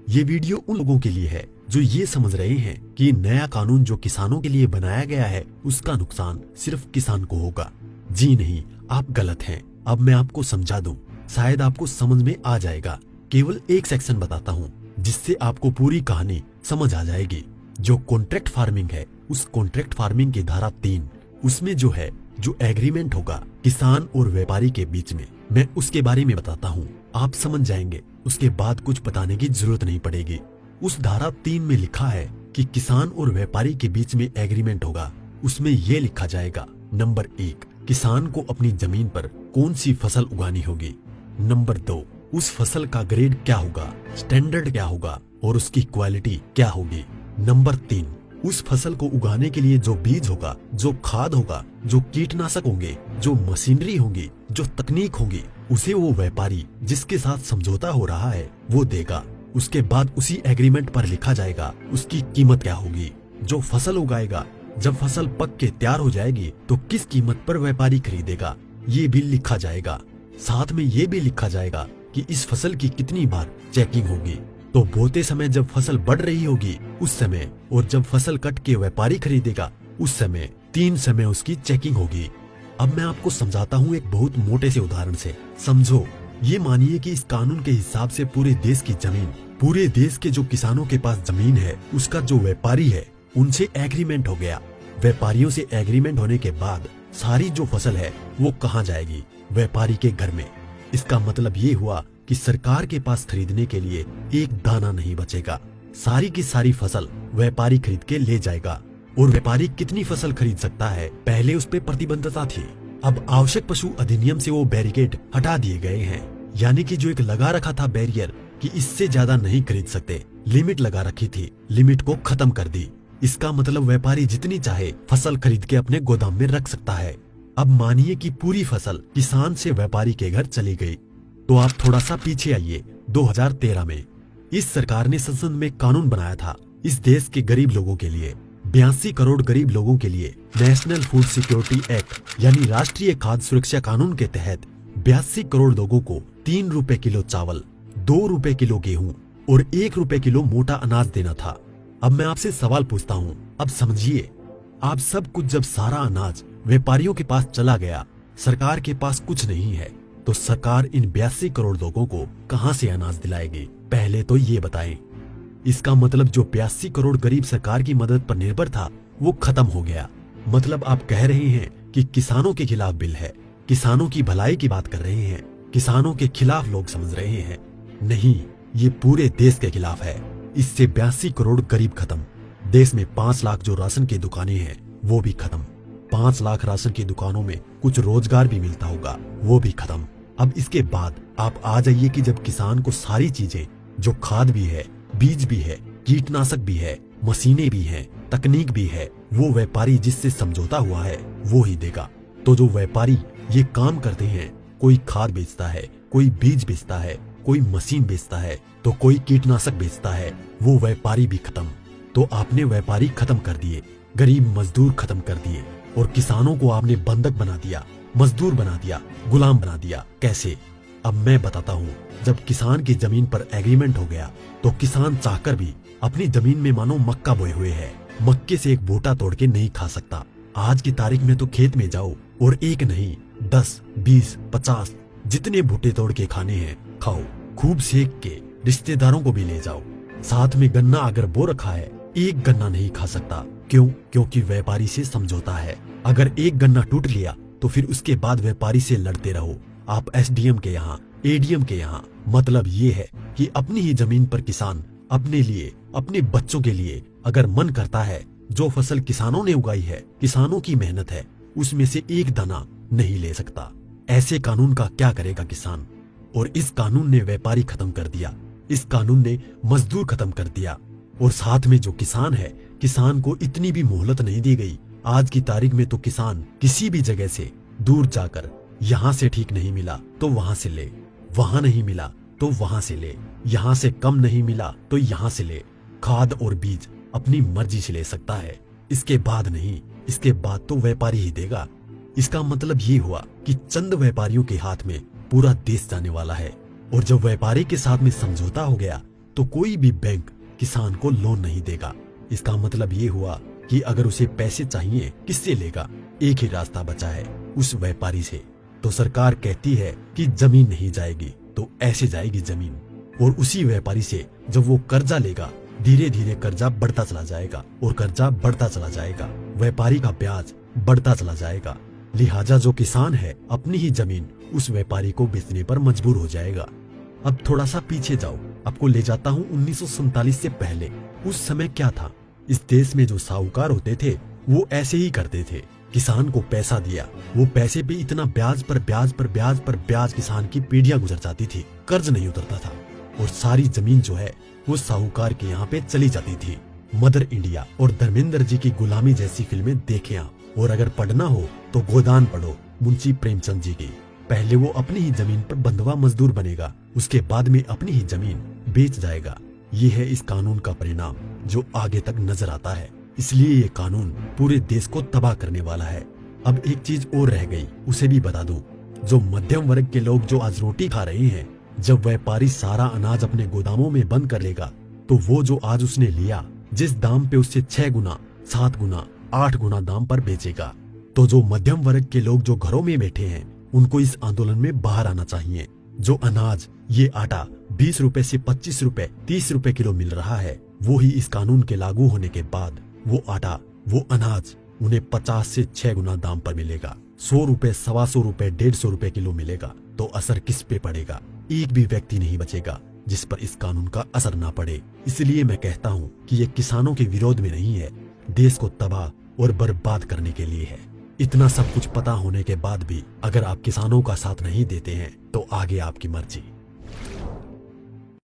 ये वीडियो उन लोगों के लिए है जो ये समझ रहे हैं कि नया कानून जो किसानों के लिए बनाया गया है उसका नुकसान सिर्फ किसान को होगा। जी नहीं, आप गलत हैं। अब मैं आपको समझा दूं, शायद आपको समझ में आ जाएगा। केवल एक सेक्शन बताता हूँ जिससे आपको पूरी कहानी समझ आ जाएगी। जो कॉन्ट्रैक्ट फार्मिंग है, उस कॉन्ट्रैक्ट फार्मिंग की धारा 3, उसमें जो एग्रीमेंट होगा किसान और व्यापारी के बीच में, मैं उसके बारे में बताता हूँ। आप समझ जाएंगे, उसके बाद कुछ बताने की जरूरत नहीं पड़ेगी। उस धारा 3 में लिखा है कि किसान और व्यापारी के बीच में एग्रीमेंट होगा। उसमें ये लिखा जाएगा, नंबर 1, किसान को अपनी जमीन पर कौन सी फसल उगानी होगी। नंबर 2, उस फसल का ग्रेड क्या होगा, स्टैंडर्ड क्या होगा और उसकी क्वालिटी क्या होगी। नंबर 3, उस फसल को उगाने के लिए जो बीज होगा, जो खाद होगा, जो कीटनाशक होंगे, जो मशीनरी होगी, जो तकनीक होगी, उसे वो व्यापारी जिसके साथ समझौता हो रहा है वो देगा। उसके बाद उसी एग्रीमेंट पर लिखा जाएगा उसकी कीमत क्या होगी। जो फसल उगाएगा, जब फसल पक के तैयार हो जाएगी तो किस कीमत पर व्यापारी खरीदेगा, ये भी लिखा जाएगा। साथ में ये भी लिखा जाएगा कि इस फसल की कितनी बार चेकिंग होगी। तो बोते समय जब फसल बढ़ रही होगी उस समय, और जब फसल कट के व्यापारी खरीदेगा उस समय, 3 समय उसकी चेकिंग होगी। अब मैं आपको समझाता हूँ एक बहुत मोटे से उदाहरण से। समझो, ये मानिए कि इस कानून के हिसाब से पूरे देश की जमीन, पूरे देश के जो किसानों के पास जमीन है, उसका जो व्यापारी है उनसे एग्रीमेंट हो गया। व्यापारियों से एग्रीमेंट होने के बाद सारी जो फसल है वो कहाँ जाएगी, व्यापारी के घर में। इसका मतलब ये हुआ कि सरकार के पास खरीदने के लिए एक दाना नहीं बचेगा। सारी की सारी फसल व्यापारी खरीद के ले जाएगा। और व्यापारी कितनी फसल खरीद सकता है, पहले उस पे प्रतिबंधता थी। अब आवश्यक पशु अधिनियम से वो बैरिकेड हटा दिए गए हैं। यानी कि जो एक लगा रखा था बैरियर कि इससे ज्यादा नहीं खरीद सकते, लिमिट लगा रखी थी, लिमिट को खत्म कर दी। इसका मतलब व्यापारी जितनी चाहे फसल खरीद के अपने गोदाम में रख सकता है। अब मानिए कि पूरी फसल किसान से व्यापारी के घर चली गई, तो आप थोड़ा सा पीछे आइए। 2013 में इस सरकार ने संसद में कानून बनाया था इस देश के गरीब लोगों के लिए। 82 करोड़ गरीब लोगों के लिए नेशनल फूड सिक्योरिटी एक्ट यानी राष्ट्रीय खाद्य सुरक्षा कानून के तहत 82 करोड़ लोगों को 3 रुपए किलो चावल, 2 रुपए किलो गेहूं और 1 रुपए किलो मोटा अनाज देना था। अब मैं आपसे सवाल पूछता हूँ, अब समझिए, आप सब कुछ जब सारा अनाज व्यापारियों के पास चला गया, सरकार के पास कुछ नहीं है, तो सरकार इन 82 करोड़ लोगों को कहां से अनाज दिलाएगी, पहले तो ये बताएं। इसका मतलब जो 82 करोड़ गरीब सरकार की मदद पर निर्भर था वो खत्म हो गया। मतलब आप कह रहे हैं कि किसानों के खिलाफ बिल है, किसानों की भलाई की बात कर रहे हैं, किसानों के खिलाफ लोग समझ रहे हैं। नहीं, ये पूरे देश के खिलाफ है। इससे 82 करोड़ गरीब खत्म। देश में 5 लाख जो राशन की दुकानें हैं वो भी खत्म। 5 लाख राशन की दुकानों में कुछ रोजगार भी मिलता होगा, वो भी खत्म। अब इसके बाद आप आ जाइए कि जब किसान को सारी चीजें, जो खाद भी है, बीज भी है, कीटनाशक भी है, मशीनें भी हैं, तकनीक भी है, वो व्यापारी जिससे समझौता हुआ है वो ही देगा। तो जो व्यापारी ये काम करते हैं, कोई खाद बेचता है, कोई बीज बेचता है, कोई मशीन बेचता है, तो कोई कीटनाशक बेचता है, वो व्यापारी भी खत्म। तो आपने व्यापारी खत्म कर दिए, गरीब मजदूर खत्म कर दिए, और किसानों को आपने बंधक बना दिया, मजदूर बना दिया, गुलाम बना दिया। कैसे? अब मैं बताता हूँ। जब किसान की जमीन पर एग्रीमेंट हो गया तो किसान चाहकर भी अपनी जमीन में मानो मक्का बोए हुए है, मक्के से एक बूटा तोड़ के नहीं खा सकता। आज की तारीख में तो खेत में जाओ और एक नहीं 10, 20, 50 जितने बूटे तोड़ के खाने हैं खाओ, खूब सेक के रिश्तेदारों को भी ले जाओ। साथ में गन्ना अगर बो रखा है, एक गन्ना नहीं खा सकता। क्यों? क्योंकि व्यापारी से समझौता है। अगर एक गन्ना टूट लिया तो फिर उसके बाद व्यापारी से लड़ते रहो, आप एसडीएम के यहाँ, एडीएम के यहाँ। मतलब ये है कि अपनी ही जमीन पर किसान अपने लिए, अपने बच्चों के लिए अगर मन करता है, जो फसल किसानों ने उगाई है, किसानों की मेहनत है, उसमें से एक दाना नहीं ले सकता। ऐसे कानून का क्या करेगा किसान? और इस कानून ने व्यापारी खत्म कर दिया, इस कानून ने मजदूर खत्म कर दिया, और साथ में जो किसान है, किसान को इतनी भी मोहलत नहीं दी गई। आज की तारीख में तो किसान किसी भी जगह से दूर जाकर, यहाँ से ठीक नहीं मिला तो वहां से ले, वहां नहीं मिला तो वहां से ले, यहाँ से कम नहीं मिला तो यहाँ से ले। खाद और बीज अपनी मर्जी से ले सकता है, इसके बाद नहीं, इसके बाद तो व्यापारी ही देगा। इसका मतलब ये हुआ कि चंद व्यापारियों के हाथ में पूरा देश जाने वाला है। और जब व्यापारी के साथ में समझौता हो गया तो कोई भी बैंक किसान को लोन नहीं देगा। इसका मतलब ये हुआ कि अगर उसे पैसे चाहिए किससे लेगा? एक ही रास्ता बचा है, उस व्यापारी से। तो सरकार कहती है कि जमीन नहीं जाएगी, तो ऐसे जाएगी जमीन। और उसी व्यापारी से जब वो कर्जा लेगा, धीरे धीरे कर्जा बढ़ता चला जाएगा और कर्जा बढ़ता चला जाएगा, व्यापारी का ब्याज बढ़ता चला जाएगा। लिहाजा जो किसान है अपनी ही जमीन उस व्यापारी को बेचने पर मजबूर हो जाएगा। अब थोड़ा सा पीछे जाओ, आपको ले जाता हूँ 1947 से पहले। उस समय क्या था? इस देश में जो साहूकार होते थे वो ऐसे ही करते थे। किसान को पैसा दिया, वो पैसे पे इतना ब्याज पर ब्याज पर ब्याज पर ब्याज किसान की पीढ़ियां गुजर जाती थी, कर्ज नहीं उतरता था और सारी जमीन जो है वो साहूकार के यहाँ पे चली जाती थी। मदर इंडिया और धर्मेंद्र जी की गुलामी जैसी फिल्में देखें आप, और अगर पढ़ना हो तो गोदान पढ़ो मुंशी प्रेमचंद जी की। पहले वो अपनी ही जमीन पर बंधुआ मजदूर बनेगा, उसके बाद में अपनी ही जमीन बेच जाएगा। ये है इस कानून का परिणाम जो आगे तक नजर आता है। इसलिए ये कानून पूरे देश को तबाह करने वाला है। अब एक चीज और रह गई, उसे भी बता दूं। जो मध्यम वर्ग के लोग जो आज रोटी खा रहे हैं, जब व्यापारी सारा अनाज अपने गोदामों में बंद कर लेगा, तो वो जो आज उसने लिया जिस दाम पे उससे 6 गुना 7 गुना 8 गुना दाम पर बेचेगा। तो जो मध्यम वर्ग के लोग जो घरों में बैठे हैं, उनको इस आंदोलन में बाहर आना चाहिए। जो अनाज, ये आटा 20 रुपए से 25 रुपए 30 रुपए किलो मिल रहा है, वो ही इस कानून के लागू होने के बाद वो आटा, वो अनाज उन्हें 50 से 6 गुना दाम पर मिलेगा। 100 रुपए, 125 रुपए, 150 रुपए किलो मिलेगा। तो असर किस पे पड़ेगा? एक भी व्यक्ति नहीं बचेगा जिस पर इस कानून का असर ना पड़े। इसलिए मैं कहता हूँ कि ये किसानों के विरोध में नहीं है, देश को तबाह और बर्बाद करने के लिए है। इतना सब कुछ पता होने के बाद भी अगर आप किसानों का साथ नहीं देते हैं तो आगे आपकी मर्जी।